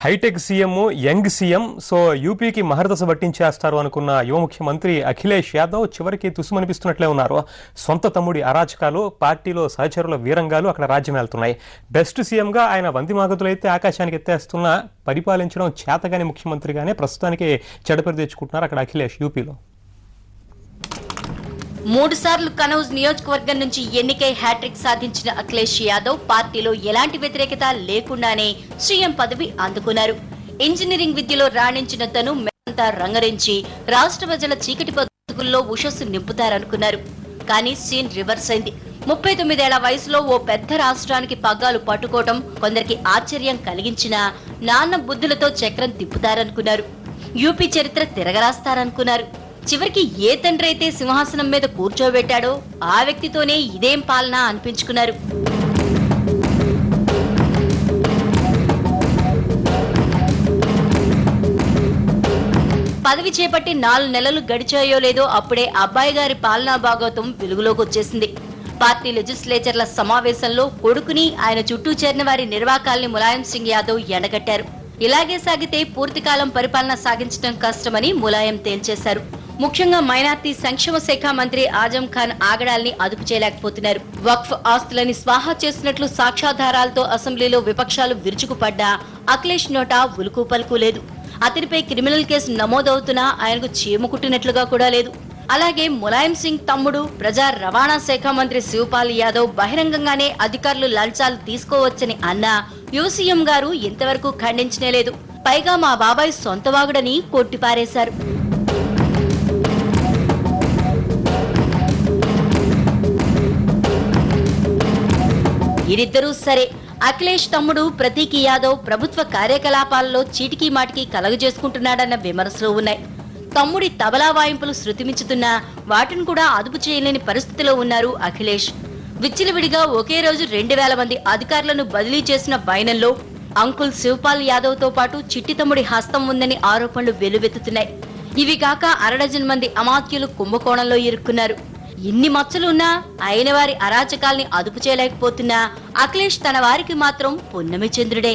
Hitech CM young CM so యూపీకి మహర్దశ పట్టించేస్తారు అనుకున్న యువ ముఖ్యమంత్రి అఖిలేష్ యాదవ్ చివరికి తుసుమనిపిస్తున్నట్లే ఉన్నారు. సొంత తమ్ముడి అరాచకాలు, పార్టీలో సహచరుల వీరంగాలు అక్కడ రాజ్యమేలుతున్నాయి. బెస్ట్ సీఎంగా ఆయన వందిమాగతులైతే ఆకాశానికి ఎత్తేస్తున్న పరిపాలించడం చేతగాని ముఖ్యమంత్రిగానే ప్రస్తుతానికి చెడపరి తెచ్చుకుంటున్నారు అక్కడ అఖిలేష్ యూపీలో. 3 సార్లు కనౌజ్ నియోజకవర్గం నుంచి ఎన్నికై హ్యాట్రిక్ సాధించిన అఖిలేష్ యాదవ్ పార్టీలో ఎలాంటి వ్యతిరేకత లేకుండానే సీఎం పదవి అందుకున్నారు. ఇంజనీరింగ్ విద్యలో రాణించిన తను మెత్తంతా రంగరించి రాష్ట్ర ప్రజల చీకటి బతుకుల్లో ఉషస్సు నింపుతారనుకున్నారు. కానీ సీన్ రివర్స్ అయింది. 39 ఏళ్ల వయసులో ఓ పెద్ద రాష్ట్రానికి పగ్గాలు పట్టుకోవడం కొందరికి ఆశ్చర్యం కలిగించినా నాన్న బుద్ధులతో చక్రం తిప్పుతారనుకున్నారు. యూపీ చరిత్ర తిరగరాస్తారనుకున్నారు. చివరికి ఏ తండ్రి అయితే సింహాసనం మీద కూర్చోబెట్టాడో ఆ వ్యక్తితోనే ఇదేం పాలన అనిపించుకున్నారు. పదవి చేపట్టి 4 నెలలు గడిచాయో లేదో అప్పుడే అబ్బాయి గారి పాలనా భాగవతం వెలుగులోకి వచ్చేసింది. పార్టీ లెజిస్లేచర్ల సమావేశంలో కొడుకుని ఆయన చుట్టూ చేరిన వారి నిర్వాకాల్ని ములాయం సింగ్ యాదవ్ ఎండగట్టారు. ఇలాగే సాగితే పూర్తికాలం పరిపాలన సాగించడం కష్టమని ములాయం తేల్చేశారు. ముఖ్యంగా మైనార్టీ సంక్షేమ శాఖ మంత్రి ఆజం ఖాన్ ఆగడాల్ని అదుపు చేయలేకపోతున్నారు. వక్ఫ్ ఆస్తులని స్వాహా చేసినట్లు సాక్ష్యాధారాలతో అసెంబ్లీలో విపక్షాలు విరుచుకుపడ్డా అఖిలేష్ నోట ఉలుకు పలుకు లేదు. అతనిపై క్రిమినల్ కేసు నమోదవుతున్నా ఆయనకు చీముకుట్టినట్లుగా కూడా లేదు. అలాగే ములాయం సింగ్ తమ్ముడు ప్రజా రవాణా శాఖ మంత్రి శివపాల్ యాదవ్ బహిరంగంగానే అధికారులు లంచాలు తీసుకోవచ్చని అన్నా యువ సీఎం గారు ఇంతవరకు ఖండించనే లేదు. పైగా మా బాబాయ్ సొంతవాగుడని కొట్టిపారేశారు. వీరిద్దరూ సరే. అఖిలేష్ తమ్ముడు ప్రతీక్ యాదవ్ ప్రభుత్వ కార్యకలాపాలలో చీటికీ మాటికి కలగజేసుకుంటున్నాడన్న విమర్శలు ఉన్నాయి. తమ్ముడి తబలా వాయింపులు శృతిమించుతున్నా వాటిని కూడా అదుపు చేయలేని పరిస్థితిలో ఉన్నారు అఖిలేష్. విచ్చలవిడిగా ఒకే రోజు 2000 మంది అధికారులను బదిలీ చేసిన వైనంలో అంకుల్ శివపాల్ యాదవ్ తో పాటు చిట్టి తమ్ముడి హస్తం ఉందని ఆరోపణలు వెలువెత్తుతున్నాయి. ఇవి కాక 1 డజన్ మంది అమాత్యులు కుంభకోణంలో ఇరుక్కున్నారు. ఇన్ని మచ్చలున్నా అయిన వారి అరాచకాల్ని అదుపు చేయలేకపోతున్నా అఖిలేష్ తన వారికి మాత్రం పున్నమి చంద్రుడే.